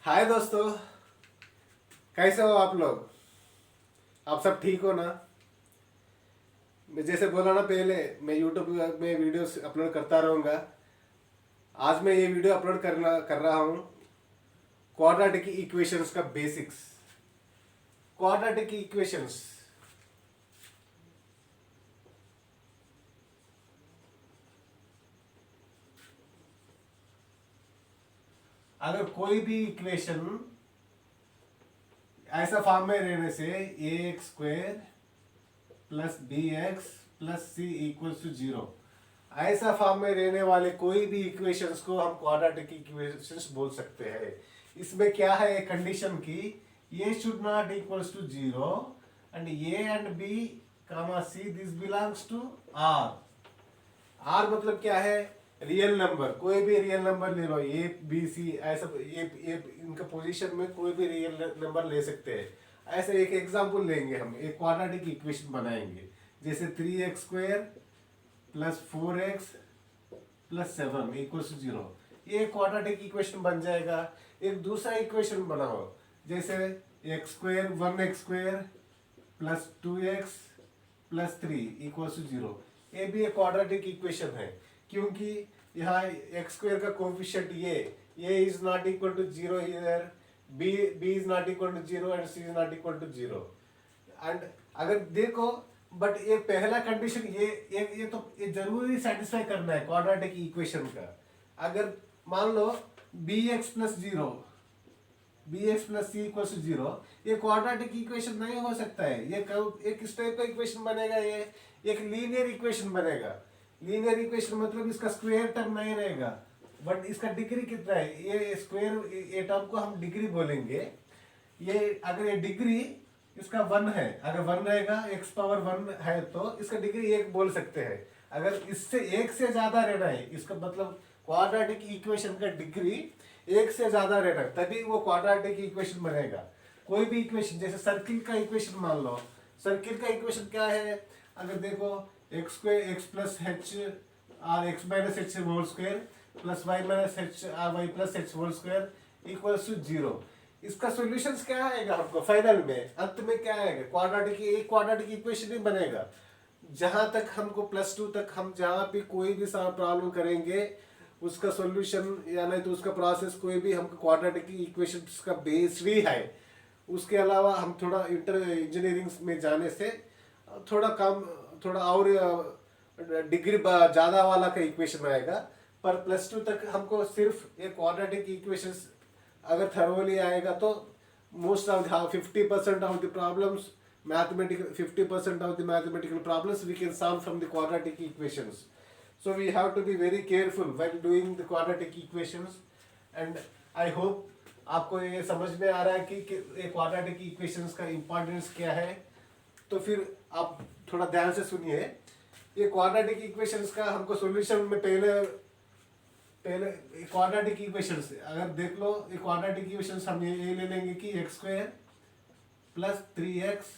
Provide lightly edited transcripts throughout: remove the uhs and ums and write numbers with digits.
हाय दोस्तों, कैसे हो आप लोग। आप सब ठीक हो ना। मैं जैसे बोला ना पहले, मैं यूट्यूब में वीडियोस अपलोड करता रहूँगा। आज मैं ये वीडियो अपलोड कर रहा हूँ क्वाड्रेटिक इक्वेशंस का बेसिक्स। क्वाड्रेटिक इक्वेशंस, अगर कोई भी इक्वेशन ऐसा फॉर्म में रहने से a x square plus b x plus c equals to zero, ऐसा फॉर्म में रहने वाले कोई भी इक्वेशंस को हम क्वाड्रेटिक इक्वेशंस बोल सकते हैं। इसमें क्या है एक कंडीशन की, ये should not equals to zero and A and B comma C this belongs to R. R मतलब क्या है, रियल नंबर, कोई भी रियल नंबर ले लो, ए बी सी ऐसा ये इनका पोजीशन में कोई भी रियल नंबर ले सकते हैं। ऐसे एक एग्जांपल लेंगे, हम एक क्वाड्रेटिक इक्वेशन बनाएंगे जैसे 3x square plus 4x plus 7 equals to zero. ये क्वाड्रेटिक इक्वेशन बन जाएगा। एक दूसरा इक्वेशन बनाओ जैसे x square 1x square plus 2x plus 3 equals to zero. ये भी एक क्वाड्रेटिक इक्वेशन है, क्योंकि यहाँ एक्स स्क्वायर का कोफिशिएंट ये is not equal to zero here, B is not equal to zero and C is not equal to zero. And अगर देखो, बट ये पहला कंडीशन ये तो ये जरूरी सेटिस्फाई करना है क्वाड्रेटिक इक्वेशन का। अगर मान लो b x plus zero, b x plus c equal to zero, ये क्वाड्रेटिक इक्वेशन नहीं हो सकता है। ये एक किस टाइप का इक्वेशन बनेगा, ये एक लीनियर इक्वेशन बनेगा। लीनियर इक्वेशन मतलब इसका स्क्वायर टर्म नहीं रहेगा, बट इसका डिग्री कितना है, ये स्क्वायर ये टर्म को हम डिग्री बोलेंगे। ये अगर ये डिग्री इसका 1 है, अगर 1 रहेगा x पावर 1 है तो इसका डिग्री 1 बोल सकते हैं। अगर इससे 1 से ज्यादा रहना है, इसका मतलब क्वाड्रेटिक इक्वेशन का डिग्री 1 से ज्यादा रहना है, तभी वो क्वाड्रेटिक इक्वेशन बनेगा। कोई भी इक्वेशन जैसे सर्किल का इक्वेशन मान लो, सर्किल का इक्वेशन क्या है, अगर देखो X square X plus H R X minus H whole square plus Y minus H R Y plus H whole square equals to zero. इसका सॉल्यूशंस क्या आएगा हमको फाइनल में, अंत में क्या आएगा, एक क्वाड्रेटिक इक्वेशन ही बनेगा। जहां तक हमको +2 तक हम जहां भी कोई भी प्रॉब्लम करेंगे उसका सॉल्यूशन या नहीं तो उसका प्रोसेस कोई भी हमको क्वाड्रेटिक इक्वेशंस का बेस्ड ही है। उसके अलावा हम थोड़ा इंजीनियरिंग में जाने से थोड़ा कम, थोड़ा और डिग्री ज़्यादा वाला का इक्वेशन आएगा। पर +2 तक हमको सिर्फ ये क्वाड्रेटिक इक्वेशंस अगर थरोली आएगा तो most of 50% of the problems mathematical 50% of the mathematical problems we can solve from the quadratic equations. So we have to be very careful when doing the quadratic equations. And I hope आपको ये समझ में आ रहा है कि ये quadratic equations का importance क्या है। तो फिर आप थोड़ा ध्यान से सुनिए। ये क्वाड्रेटिक इक्वेशंस का हमको सॉल्यूशन में पहले क्वाड्रेटिक इक्वेशंस अगर देख लो, ये क्वाड्रेटिक इक्वेशंस हम ये ले लेंगे कि x square plus 3x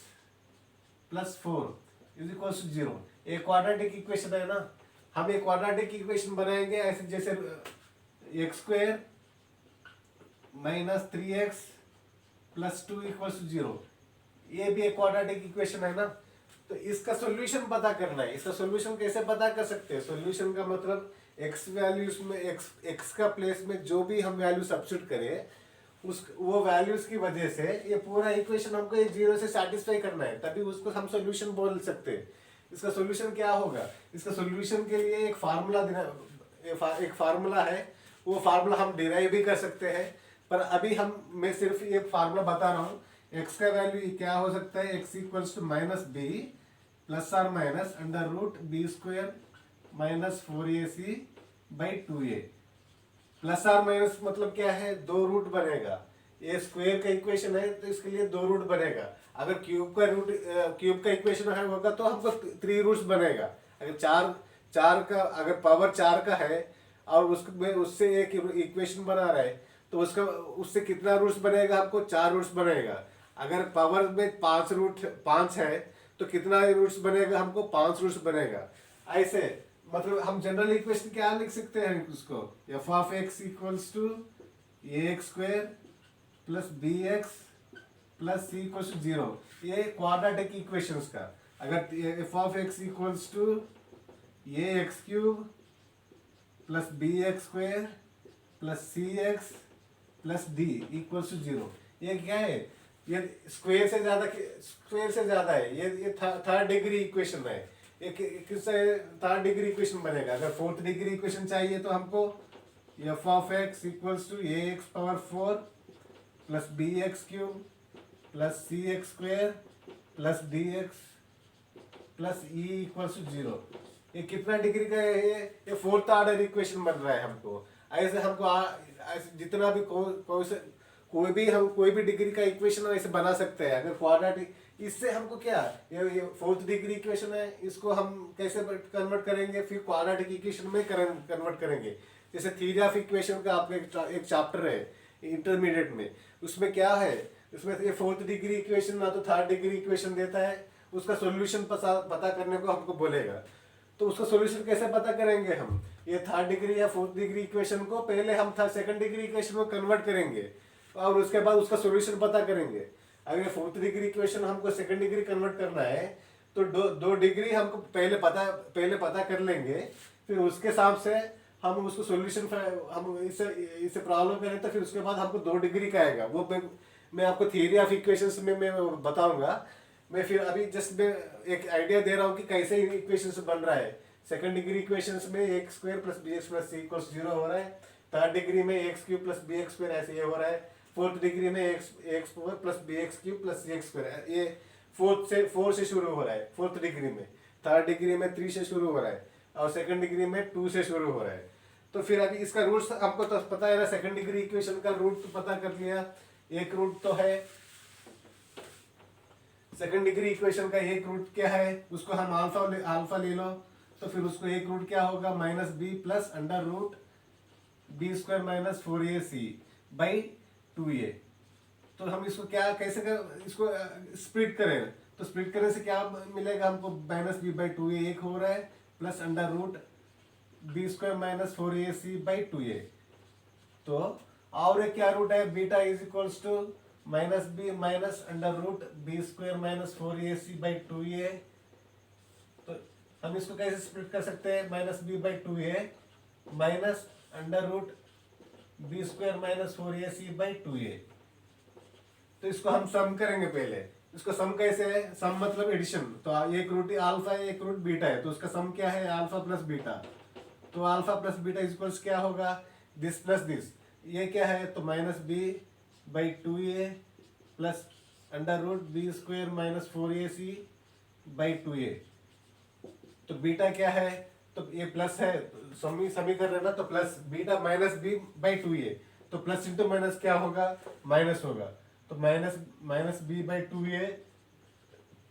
plus 4 is equal to zero. ये क्वाड्रेटिक इक्वेशन है ना, हम एक क्वाड्रेटिक इक्वेशन बनाएंगे ऐसे जैसे x square minus 3x plus 2 equal to zero. ये भी एक क्वाड्रेटिक इक्वेशन है ना, तो इसका सॉल्यूशन पता करना है। इसका सॉल्यूशन कैसे पता कर सकते हैं, सॉल्यूशन का मतलब एक्स वैल्यूज में एक्स का प्लेस में जो भी हम वैल्यू सब्स्टिट्यूट करें उस वो वैल्यूज की वजह से ये पूरा इक्वेशन हमको ये जीरो से सेटिस्फाई करना है, तभी उसको हम सॉल्यूशन बोल सकते हैं। इसका सॉल्यूशन क्या होगा, इसका सॉल्यूशन के लिए एक फार्मूला एक फार्मूला है, वो फार्मूला हम डिराइव भी कर सकते हैं। पर अभी मैं सिर्फ ये फार्मूला बता रहा हूँ। एक्स का वैल्यू क्या हो सकता है, x equals to minus b plus और minus under root b square minus 4ac by 2a। Plus और माइनस मतलब क्या है, 2 रूट बनेगा। ये स्क्वायर का इक्वेशन है तो इसके लिए 2 रूट बनेगा। अगर क्यूब का इक्वेशन है होगा तो हमको 3 रूट्स बनेगा। अगर चार का अगर पावर 4 का है और उससे एक इक्वेशन बना रहा है तो उससे कितना रूट्स बनेगा, हमको 4 रूट्स बनेगा। अगर पावर में 5 है तो कितना रूट्स बनेगा, हमको 5 रूट्स बनेगा। ऐसे मतलब हम जनरल इक्वेशन क्या लिख सकते हैं उसको, f of x equals to a x square plus b x plus c equals to zero. ये क्वाड्रेटिक इक्वेशंस का, अगर f of x equals to a x cube plus b x square plus c x plus d equals to zero, ये क्या है? ये square से ज्यादा है, ये थर्ड डिग्री इक्वेशन है। ये किससे थर्ड डिग्री इक्वेशन बनेगा? अगर फोर्थ डिग्री इक्वेशन चाहिए तो हमको f of x equals to a x power 4 plus b x cube plus c x square plus d x plus e equals to zero. ये कितना डिग्री का है? ये फोर्थ ऑर्डर इक्वेशन बन रहा है हमको। ऐसे हमको ऐसे जितना भी कोई भी डिग्री का इक्वेशन ऐसे बना सकते हैं। अगर क्वाड्रेटिक, इससे हमको क्या, ये फोर्थ डिग्री इक्वेशन है, इसको हम कैसे कन्वर्ट करेंगे? फिर क्वाड्रेटिक इक्वेशन में कन्वर्ट करेंगे। जैसे थ्योरी ऑफ इक्वेशन का आपका एक चैप्टर है इंटरमीडिएट में, उसमें क्या है, उसमें ये फोर्थ डिग्री इक्वेशन ना तो थर्ड डिग्री इक्वेशन देता है, उसका सोल्यूशन पता करने को हमको बोलेगा। तो उसका सोल्यूशन कैसे पता करेंगे हम? ये थर्ड डिग्री या फोर्थ डिग्री इक्वेशन को पहले हम सेकंड डिग्री इक्वेशन में कन्वर्ट करेंगे और उसके बाद उसका सोल्यूशन पता करेंगे। अगर फोर्थ डिग्री इक्वेशन हमको सेकंड डिग्री कन्वर्ट करना है तो दो डिग्री हमको पहले पता कर लेंगे, फिर उसके हिसाब से हम उसको सोल्यूशन, हम इससे प्रॉब्लम करें तो फिर उसके बाद हमको 2 डिग्री का आएगा। वो मैं आपको थियरी ऑफ इक्वेशंस में मैं बताऊंगा। मैं फिर अभी जस्ट मैं एक आइडिया दे रहा हूँ कि कैसे इक्वेशंस बन रहा है। सेकंड डिग्री इक्वेशंस में x square plus b x plus c equals zero हो रहा है। थर्ड डिग्री में x cube plus b x square ऐसे ये हो रहा है। फोर्थ डिग्री में x power plus b x cube plus c x square, ये 4 से शुरू हो रहा है फोर्थ डिग्री में। थर्ड डिग्री में 3 से शुरू हो रहा है और सेकंड डिग्री में 2 से शुरू हो रहा है। तो फिर अभी इसका रूट्स आपको तो पता है ना, सेकंड डिग्री इक्वेशन का रूट तो पता कर लिया। एक रूट तो है सेकंड डिग्री इक्वेशन का, एक रूट क्या है, उसको हम अल्फा ले लो, तो फिर उसको एक रूट क्या होगा, minus b plus under root b square minus 4ac by 2a। तो हम इसको क्या कैसे इसको स्प्लिट करें, तो स्प्लिट करने से क्या मिलेगा हमको, माइनस बी बाई 2a एक हो रहा है plus under root b square minus 4ac by 2a। तो और एक क्या रूट है, beta is equals to minus b minus under root b square minus 4ac by 2a। तो हम इसको कैसे स्प्लिट कर सकते हैं, minus b by 2a minus under root b square minus 4ac by 2a। तो इसको हम सम करेंगे पहले। इसको सम कैसे है, सम मतलब एडिशन। तो एक रूट अल्फा है एक रूट बीटा है, तो उसका सम क्या है, अल्फा प्लस बीटा। तो अल्फा प्लस बीटा इक्वल्स क्या होगा, दिस प्लस दिस। ये क्या है, तो minus b by 2a plus under root b square minus 4ac by 2a। तो बीटा क्या है, तो ये प्लस है, तो समी कर रहे ना, तो plus beta minus b by 2a। तो प्लस इंटू माइनस क्या होगा, माइनस होगा। तो minus b by 2a,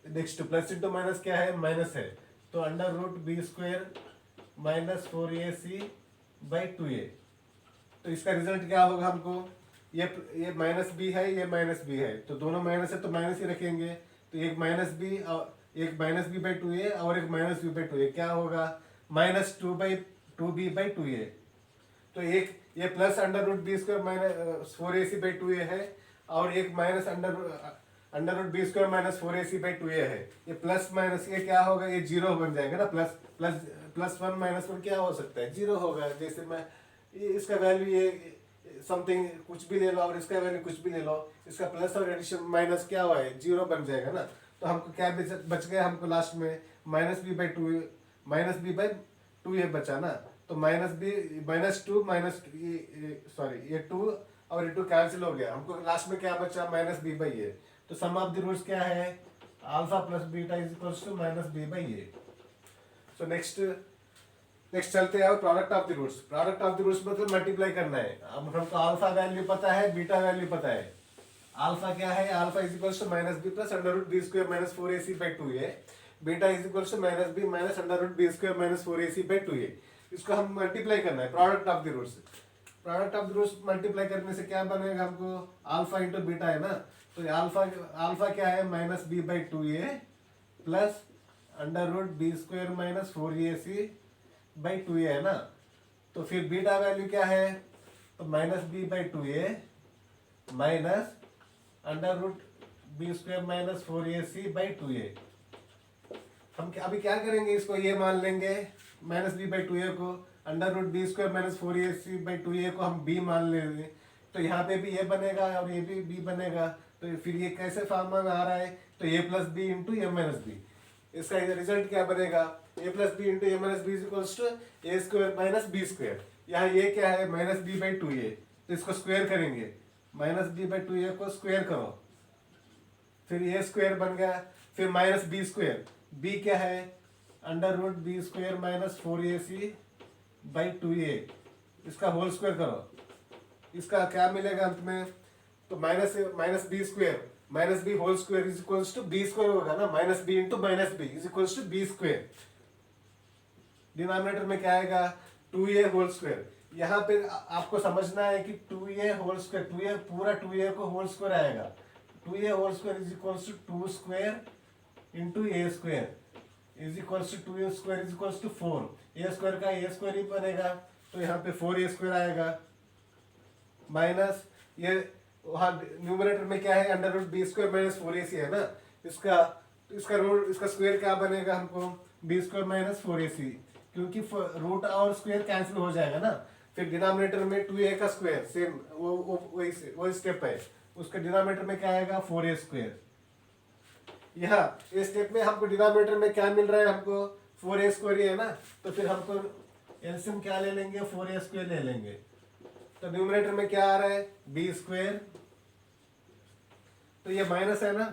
next plus into minus क्या है, माइनस है। तो under root b square minus 4ac by 2a। तो इसका रिजल्ट क्या होगा हमको, ये माइनस बी है ये माइनस बी है, तो दोनों माइनस है तो माइनस ही रखेंगे। तो एक माइनस बी और एक माइनस बी बाई 2a और एक माइनस बी बाई 2a, क्या होगा, माइनस 2b बाई 2a। तो एक ये plus under root b square minus 4ac by 2a है और एक minus under root b square minus 4ac by 2a है। ये प्लस माइनस ये क्या होगा, ये जीरो बन जाएगा ना। प्लस 1 माइनस 1 क्या हो सकता है, जीरो होगा। जैसे मैं इसका वैल्यू ये समथिंग कुछ भी ले लो और इसका वैल्यू कुछ भी ले लो, इसका प्लस और एडिशन माइनस क्या हुआ है, जीरो बन जाएगा ना। तो हमको क्या बच गया, हमको लास्ट में माइनस बी बाई 2a बचा ना। तो माइनस टू माइनस सॉरी ये 2 और ये 2 कैंसिल हो गया, हमको लास्ट में क्या बचा, माइनस बी बाई ए। तो सम ऑफ द रूट्स क्या है, alpha plus beta is equals to minus b by a. So next चलते हैं product of the roots. Product of the roots मतलब मल्टीप्लाई करना है। अब हमको अल्फा वैल्यू पता है, बीटा वैल्यू पता है। अल्फा क्या है, alpha is equals to minus b plus under root b square minus 4ac by 2a। Beta is equals to minus b minus under root b square minus 4ac by 2a। इसको हम multiply करना है, product of the roots. Product of the roots multiply करने से क्या बनेगा हमको, alpha into beta है ना। तो अल्फा क्या है, minus b by 2a plus under root b square minus 4ac by 2a है ना। तो फिर बीटा वैल्यू क्या है, तो minus b by 2a minus under root b square minus 4ac/2a। हम अभी क्या करेंगे, इसको ये मान लेंगे माइनस b/2a को, under root b square minus 4ac/2a को हम b मान लेंगे, तो यहाँ पे भी a बनेगा और ये भी b बनेगा। तो फिर ये कैसे फॉर्म में आ रहा है, तो a plus b into a minus b. इसका रिजल्ट क्या बनेगा, a plus b into a minus b equals to a square minus b square. यहाँ ये क्या है, माइनस b/2a, तो इसको स्क्वायर करेंगे, माइनस b/2a को स्क्वायर करो, फिर ए स्क्वायर बन गया, फिर माइनस बी स्क्वायर, बी क्या है, under root b square minus 4ac/2a, इसका होल स्क्वायर करो, इसका क्या मिलेगा अंत में, तो minus b square minus b whole square is equals to b square होगा ना, minus b into minus b is equals to b square. Denominator में क्या आएगा, 2a होल स्क्वायर। यहाँ पे आपको समझना है कि 2a होल स्क्वायर, 2a पूरा 2a को होल स्क्वायर आएगा, 2a whole square is equals to 2 square into a square is equals to 2a square is equals to 4, a square का ए स्क्वायर ही बनेगा, तो यहाँ पे 4a स्क्वायर आएगा, minus ये वहाँ न्यूमरेटर में क्या है, under root b square minus 4ac है ना, इसका स्क्वायर क्या बनेगा हमको, बी स्क्वायर माइनस 4ac, क्योंकि रूट और स्क्वायर कैंसिल हो जाएगा ना। फिर डिनोमिनेटर में 2a का स्क्वायर सेम वो स्टेप है, उसका डिनोमिनेटर में क्या आएगा, 4a स्क्वायर। यहाँ इस स्टेप में हमको डिनोमिनेटर में क्या मिल रहा है, हमको 4a स्क्वायर ही है ना, तो फिर हमको एलसीएम क्या ले लेंगे, 4a स्क्वायर ले लेंगे। तो न्यूमरेटर में क्या आ रहा है, बी स्क्वायर, तो ये माइनस है ना,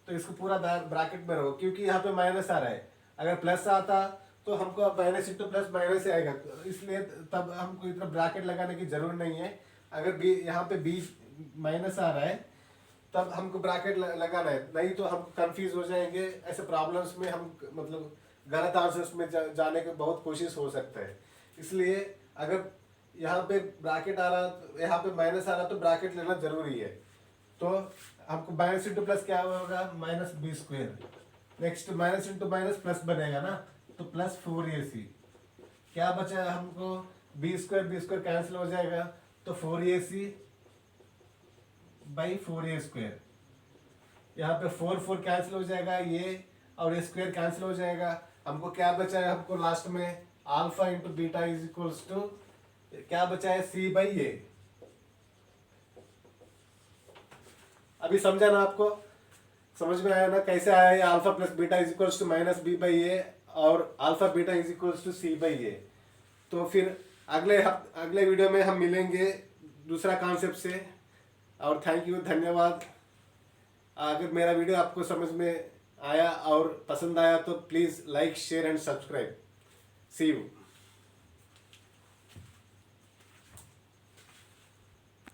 तो इसको पूरा ब्रैकेट में रहो, क्योंकि यहाँ पे माइनस आ रहा है, अगर प्लस आता तो हमको माइनस इंटू प्लस माइनस ही आएगा, तो इसलिए तब हमको इतना ब्रैकेट लगाने की जरूरत नहीं है। अगर बी यहाँ पे बी माइनस आ रहा है तब हमको ब्रैकेट लगाना है, नहीं तो हम कंफ्यूज हो जाएंगे। ऐसे प्रॉब्लम्स में हम मतलब गलत आंसर्स में जाने की बहुत कोशिश हो सकता है, इसलिए अगर यहाँ पे ब्रैकेट आ रहा, यहाँ पे माइनस आ रहा, तो ब्रैकेट लेना जरूरी है। तो हमको माइनस इंटू प्लस क्या होगा, minus b square, next minus into minus plus बनेगा ना, तो प्लस 4ac, क्या बचा हमको, बी स्क्वायर कैंसिल हो जाएगा, तो 4ac/4a स्क्वायर, यहाँ पे 4 कैंसिल हो जाएगा, ये और ये स्क्वायर कैंसिल हो जाएगा, हमको क्या बचा है, हमको लास्ट में alpha into beta is equals to क्या बचा है, c/a। अभी समझा ना, आपको समझ में आया ना कैसे आया ये alpha plus beta is equals to minus b/a और alpha beta is equals to c/a। तो फिर अगले वीडियो में हम मिलेंगे दूसरा कॉन्सेप्ट से, और थैंक यू, धन्यवाद। अगर मेरा वीडियो आपको समझ में आया और पसंद आया तो please like share and subscribe. See you.